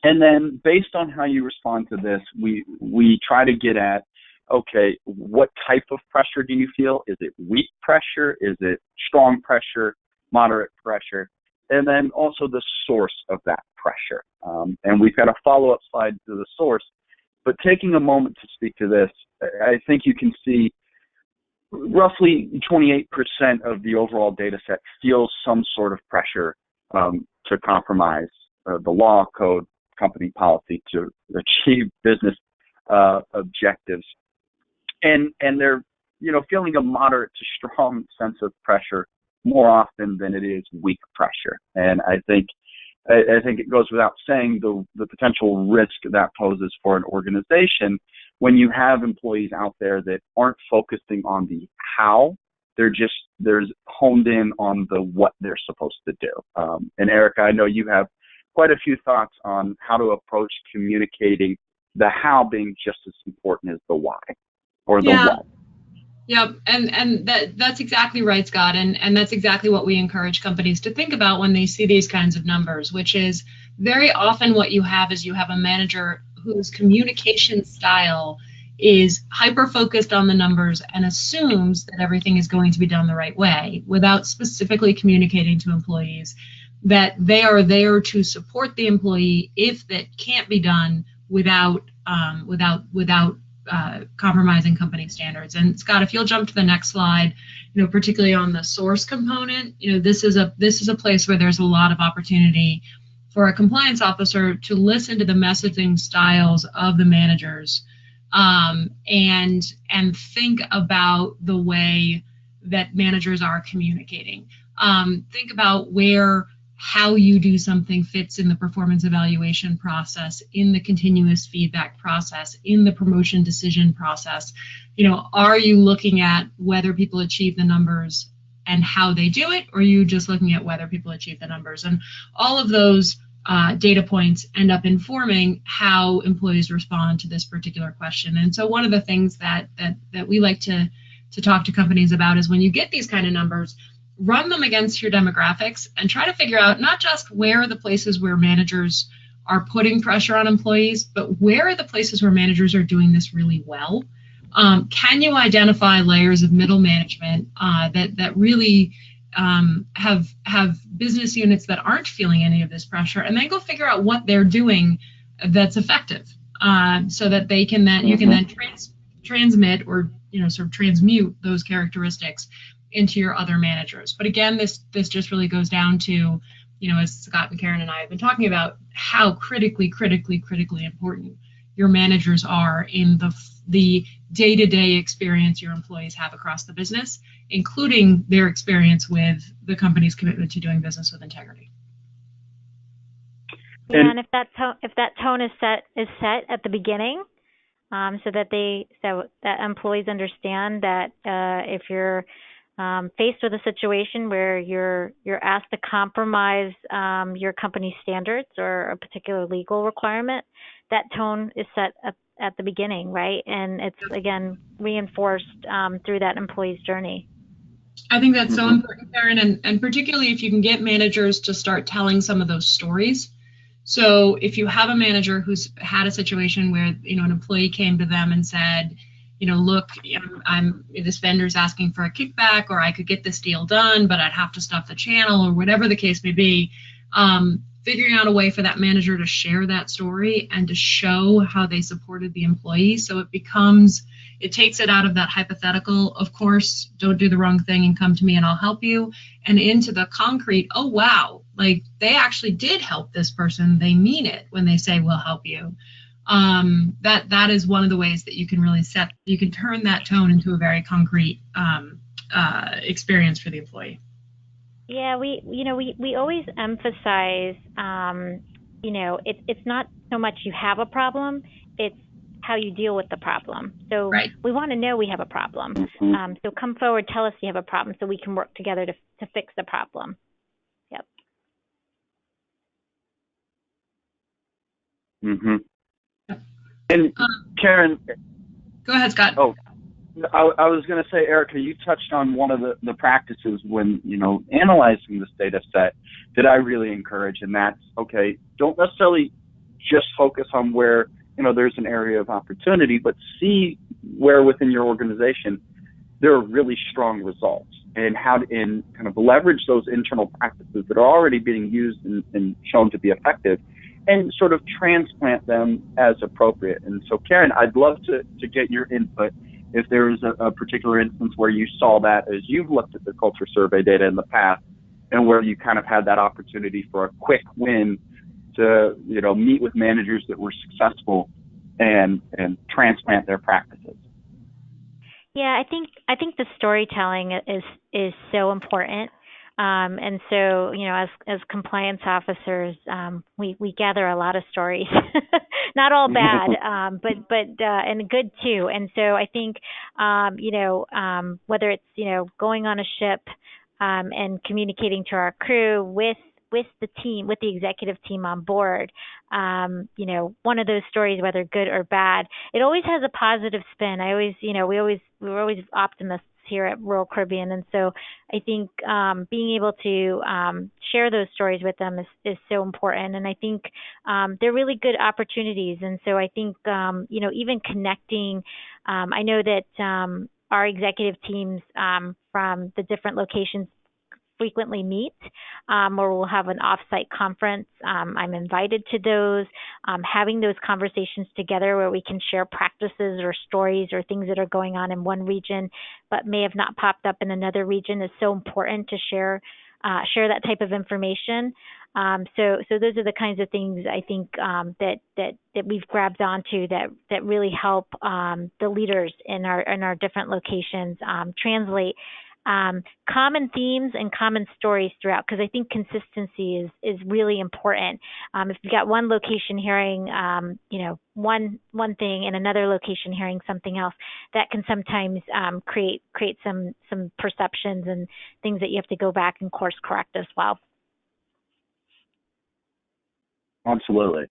then based on how you respond to this, we try to get at, okay, what type of pressure do you feel? Is it weak pressure? Is it strong pressure, moderate pressure? And then also the source of that pressure. And we've got a follow-up slide to the source. But taking a moment to speak to this, I think you can see roughly 28% of the overall data set feels some sort of pressure to compromise the law, code, company policy to achieve business objectives. And they're, feeling a moderate to strong sense of pressure more often than it is weak pressure. And I think it goes without saying the potential risk that poses for an organization when you have employees out there that aren't focusing on the how, they're honed in on the what they're supposed to do. And Erica, I know you have quite a few thoughts on how to approach communicating the how being just as important as the why or the what. Yeah, and that's exactly right, Scott, and that's exactly what we encourage companies to think about when they see these kinds of numbers, which is very often what you have is you have a manager whose communication style is hyper-focused on the numbers and assumes that everything is going to be done the right way without specifically communicating to employees that they are there to support the employee if that can't be done without compromising company standards. And Scott, if you'll jump to the next slide, particularly on the source component, this is a place where there's a lot of opportunity for a compliance officer to listen to the messaging styles of the managers, and think about the way that managers are communicating. Think about how you do something fits in the performance evaluation process, in the continuous feedback process, in the promotion decision process. Are you looking at whether people achieve the numbers and how they do it, or are you just looking at whether people achieve the numbers? And all of those data points end up informing how employees respond to this particular question. And so one of the things that we like to talk to companies about is when you get these kind of numbers, run them against your demographics and try to figure out not just where are the places where managers are putting pressure on employees, but where are the places where managers are doing this really well? Can you identify layers of middle management that really have business units that aren't feeling any of this pressure, and then go figure out what they're doing that's effective, so that they can then you can then transmit or sort of transmute those characteristics into your other managers. But again, this just really goes down to, as Scott and Karen and I have been talking about, how critically important your managers are in the day-to-day experience your employees have across the business, including their experience with the company's commitment to doing business with integrity. Yeah, and if that tone is set at the beginning, so that employees understand that if you're faced with a situation where you're asked to compromise your company's standards or a particular legal requirement, that tone is set at the beginning, right? And it's, again, reinforced through that employee's journey. I think that's so important, Karen, and particularly if you can get managers to start telling some of those stories. So if you have a manager who's had a situation where, an employee came to them and said, look, this vendor's asking for a kickback, or I could get this deal done, but I'd have to stuff the channel, or whatever the case may be, figuring out a way for that manager to share that story and to show how they supported the employee. So it takes it out of that hypothetical, of course, don't do the wrong thing and come to me and I'll help you, and into the concrete, oh, wow, like they actually did help this person. They mean it when they say we'll help you. That is one of the ways that you can really you can turn that tone into a very concrete experience for the employee. Yeah, we always emphasize, it's not so much you have a problem, it's how you deal with the problem. So right. We want to know we have a problem. So come forward, tell us you have a problem so we can work together to fix the problem. Yep. And Karen. Go ahead, Scott. Oh, I was going to say, Erica, you touched on one of the practices when, analyzing this data set that I really encourage, and that's, okay, don't necessarily just focus on where, there's an area of opportunity, but see where within your organization there are really strong results, and how to kind of leverage those internal practices that are already being used and shown to be effective, and sort of transplant them as appropriate. And so, Karen, I'd love to get your input if there was a particular instance where you saw that as you've looked at the culture survey data in the past, and where you kind of had that opportunity for a quick win to, meet with managers that were successful and transplant their practices. Yeah, I think the storytelling is so important. And so, as compliance officers, we gather a lot of stories, not all bad, but and good too. And so I think, whether it's, going on a ship, and communicating to our crew with the team, with the executive team on board, one of those stories, whether good or bad, it always has a positive spin. We're always optimists here at Royal Caribbean, and so I think being able to share those stories with them is so important. And I think they're really good opportunities. And so I think even connecting, I know that our executive teams from the different locations frequently meet, or we'll have an off-site conference. I'm invited to those, having those conversations together where we can share practices or stories or things that are going on in one region but may have not popped up in another region is so important to share that type of information. So those are the kinds of things I think that we've grabbed onto that really help the leaders in our different locations translate common themes and common stories throughout, because I think consistency is really important. If you've got one location hearing, one thing, and another location hearing something else, that can sometimes create some perceptions and things that you have to go back and course correct as well. Absolutely.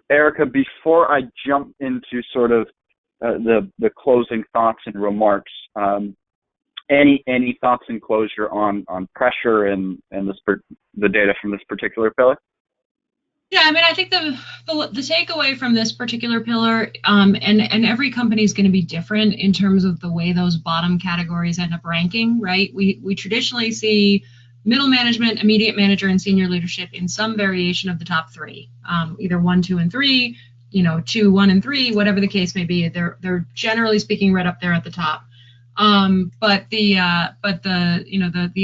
Erica, before I jump into sort of the closing thoughts and remarks, any thoughts in closure on pressure and the data from this particular pillar? Yeah, I mean, I think the takeaway from this particular pillar, and every company is going to be different in terms of the way those bottom categories end up ranking, right? We traditionally see middle management, immediate manager, and senior leadership in some variation of the top three, either 1, 2, and 3. 2, 1, and 3, whatever the case may be, they're generally speaking right up there at the top. But the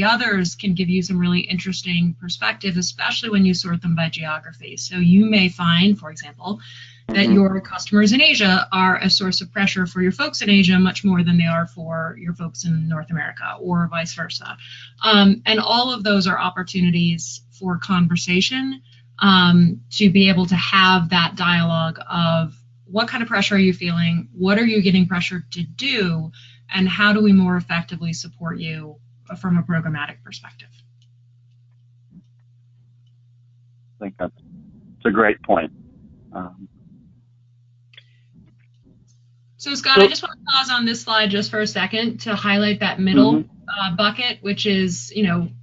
others can give you some really interesting perspective, especially when you sort them by geography. So you may find, for example, that your customers in Asia are a source of pressure for your folks in Asia much more than they are for your folks in North America, or vice versa. And all of those are opportunities for conversation, to be able to have that dialogue of, what kind of pressure are you feeling? What are you getting pressured to do? And how do we more effectively support you from a programmatic perspective? I think that's a great point. So Scott, I just want to pause on this slide just for a second to highlight that middle bucket, which is,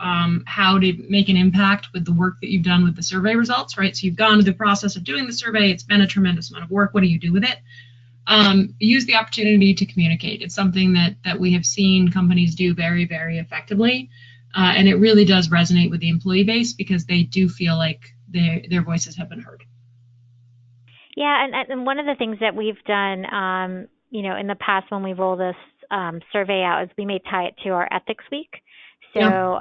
how to make an impact with the work that you've done with the survey results, right? So you've gone through the process of doing the survey. It's been a tremendous amount of work. What do you do with it? Use the opportunity to communicate. It's something that we have seen companies do very, very effectively. And it really does resonate with the employee base because they do feel like their voices have been heard. Yeah, and one of the things that we've done, in the past when we roll this survey out is we may tie it to our Ethics Week. So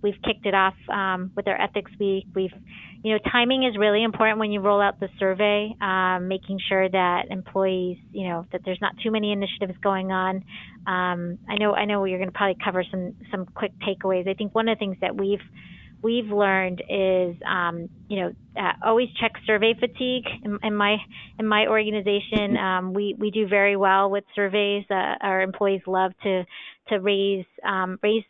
we've kicked it off with our Ethics Week. Timing is really important when you roll out the survey, making sure that employees, that there's not too many initiatives going on. I know you're going to probably cover some quick takeaways. I think one of the things that we've learned is, always check survey fatigue. In my organization, we do very well with surveys. Our employees love to raise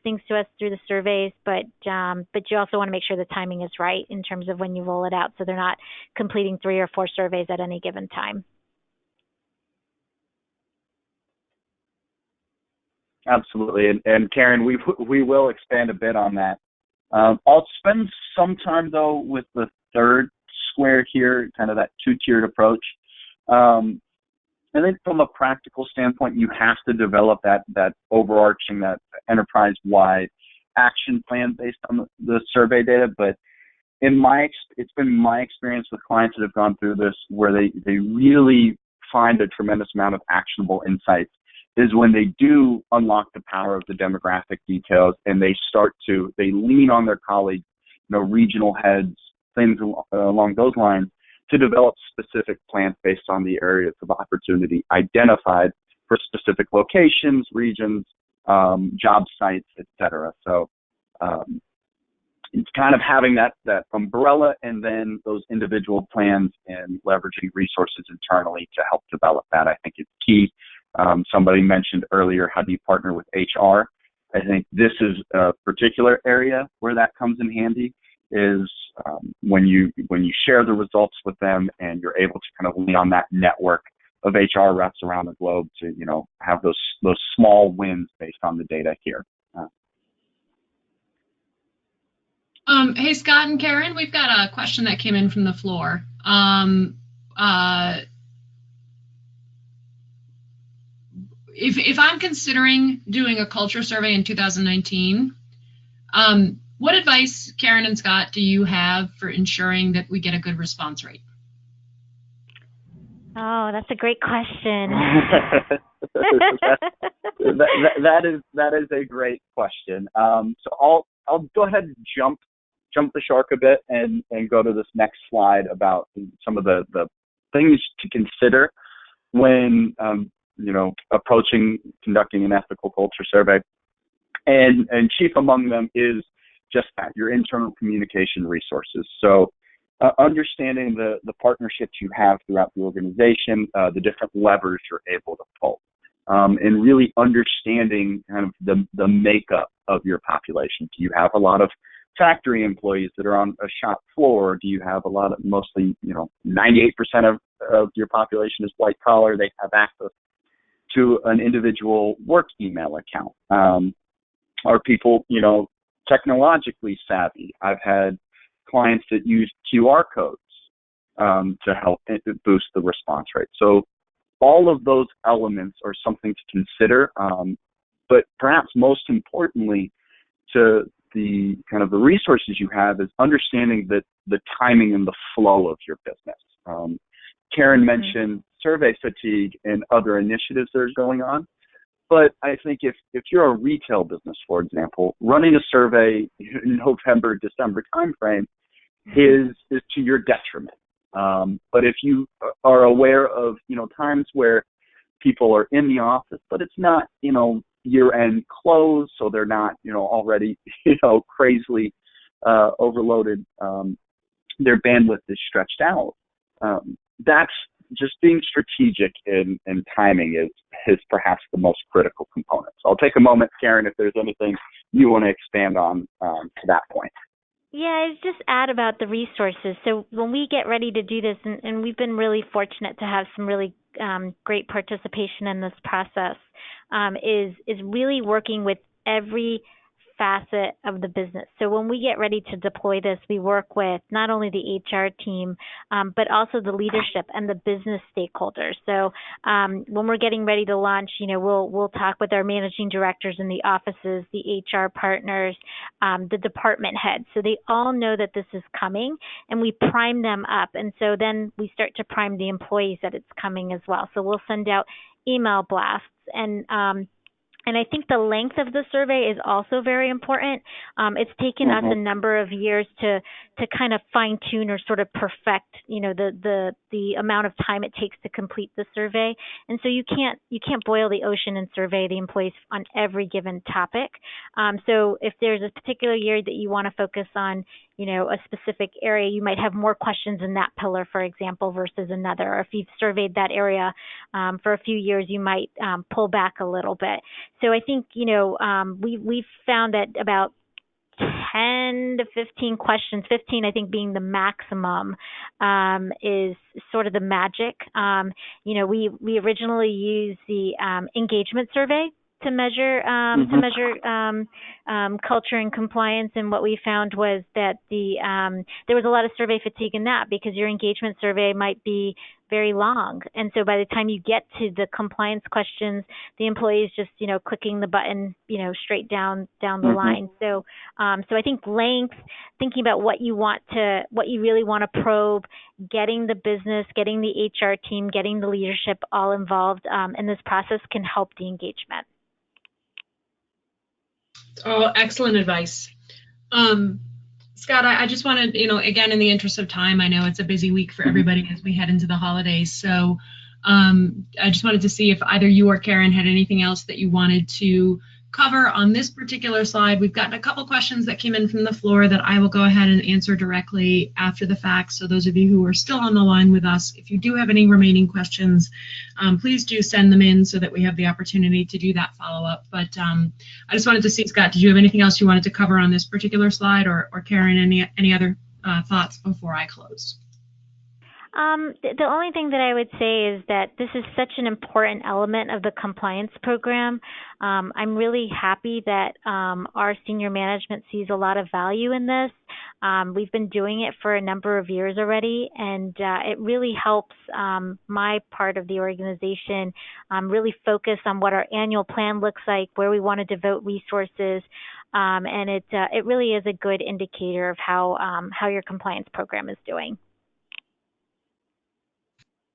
things to us through the surveys, but you also want to make sure the timing is right in terms of when you roll it out, so they're not completing 3 or 4 surveys at any given time. Absolutely, and Karen, we will expand a bit on that. I'll spend some time, though, with the third square here, kind of that 2-tiered approach. I think from a practical standpoint, you have to develop that overarching, that enterprise-wide action plan based on the survey data. But it's been my experience with clients that have gone through this where they really find a tremendous amount of actionable insights is when they do unlock the power of the demographic details and they lean on their colleagues, regional heads, things along those lines, to develop specific plans based on the areas of opportunity identified for specific locations, regions, job sites, etc. So it's kind of having that umbrella and then those individual plans and leveraging resources internally to help develop that, I think, is key. Somebody mentioned earlier, how do you partner with HR? I think this is a particular area where that comes in handy, is when you share the results with them and you're able to kind of lean on that network of HR reps around the globe to have those small wins based on the data here. Hey, Scott and Karen, we've got a question that came in from the floor. If I'm considering doing a culture survey in 2019, what advice, Karen and Scott, do you have for ensuring that we get a good response rate? Oh, that's a great question. that is a great question. So I'll go ahead and jump the shark a bit and go to this next slide about some of the things to consider when conducting an ethical culture survey, and chief among them is just that, your internal communication resources. So understanding the partnerships you have throughout the organization, the different levers you're able to pull, and really understanding kind of the makeup of your population. Do you have a lot of factory employees that are on a shop floor? Do you have a lot of, mostly, 98% of your population is white collar, they have access to an individual work email account? Are people, technologically savvy? I've had clients that use QR codes to help boost the response rate. So all of those elements are something to consider, but perhaps most importantly to the kind of the resources you have is understanding that the timing and the flow of your business. Karen mentioned survey fatigue and other initiatives that are going on. But I think if you're a retail business, for example, running a survey in November, December timeframe is to your detriment. But if you are aware of, times where people are in the office, but it's not, year-end close, so they're not, already, crazily overloaded, their bandwidth is stretched out. That's just being strategic in timing is perhaps the most critical component. So I'll take a moment, Karen, if there's anything you want to expand on to that point. Yeah, I just add about the resources. So when we get ready to do this, and we've been really fortunate to have some really great participation in this process, is really working with every facet of the business. So when we get ready to deploy this, we work with not only the HR team, but also the leadership and the business stakeholders. So when we're getting ready to launch, we'll talk with our managing directors in the offices, the HR partners, the department heads. So they all know that this is coming, and we prime them up. And so then we start to prime the employees that it's coming as well. So we'll send out email blasts, and I think the length of the survey is also very important. It's taken us a number of years to kind of fine tune or sort of perfect, the amount of time it takes to complete the survey. And so you can't boil the ocean and survey the employees on every given topic. So if there's a particular year that you want to focus on, a specific area, you might have more questions in that pillar, for example, versus another. Or if you've surveyed that area for a few years, you might pull back a little bit. So I think, we've found that about 10 to 15 questions, 15 I think being the maximum, is sort of the magic. We originally used the engagement survey to measure culture and compliance, and what we found was that there was a lot of survey fatigue in that, because your engagement survey might be very long, and so by the time you get to the compliance questions, the employee is just clicking the button straight down the line. So I think length, thinking about what you really want to probe, getting the business, getting the HR team, getting the leadership all involved in this process can help the engagement. Oh, excellent advice. Scott, I just wanted, again, in the interest of time, I know it's a busy week for everybody as we head into the holidays. So I just wanted to see if either you or Karen had anything else that you wanted to cover on this particular slide. We've gotten a couple questions that came in from the floor that I will go ahead and answer directly after the fact. So those of you who are still on the line with us, if you do have any remaining questions, please do send them in so that we have the opportunity to do that follow-up. But I just wanted to see, Scott, did you have anything else you wanted to cover on this particular slide, or Karen, any other thoughts before I close? The only thing that I would say is that this is such an important element of the compliance program. I'm really happy that our senior management sees a lot of value in this. We've been doing it for a number of years already, and it really helps my part of the organization really focus on what our annual plan looks like, where we want to devote resources, and it really is a good indicator of how your compliance program is doing.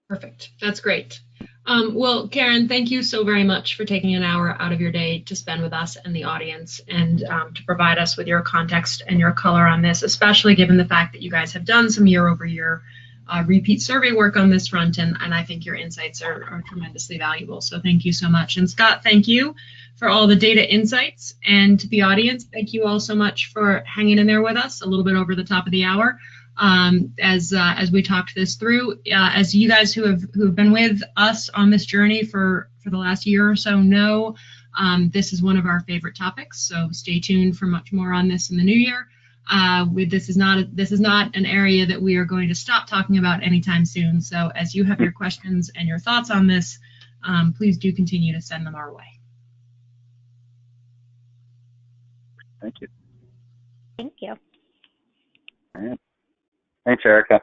Perfect. That's great. Well, Karen, thank you so very much for taking an hour out of your day to spend with us and the audience, and to provide us with your context and your color on this, especially given the fact that you guys have done some year-over-year repeat survey work on this front, and I think your insights are tremendously valuable. So thank you so much. And Scott, thank you for all the data insights. And to the audience, thank you all so much for hanging in there with us a little bit over the top of the hour. As we talked this through, as you guys who have been with us on this journey for the last year or so know, this is one of our favorite topics. So stay tuned for much more on this in the new year. This is not an area that we are going to stop talking about anytime soon. So as you have your questions and your thoughts on this, please do continue to send them our way. Thank you. Thank you. All right. Thanks, Erica.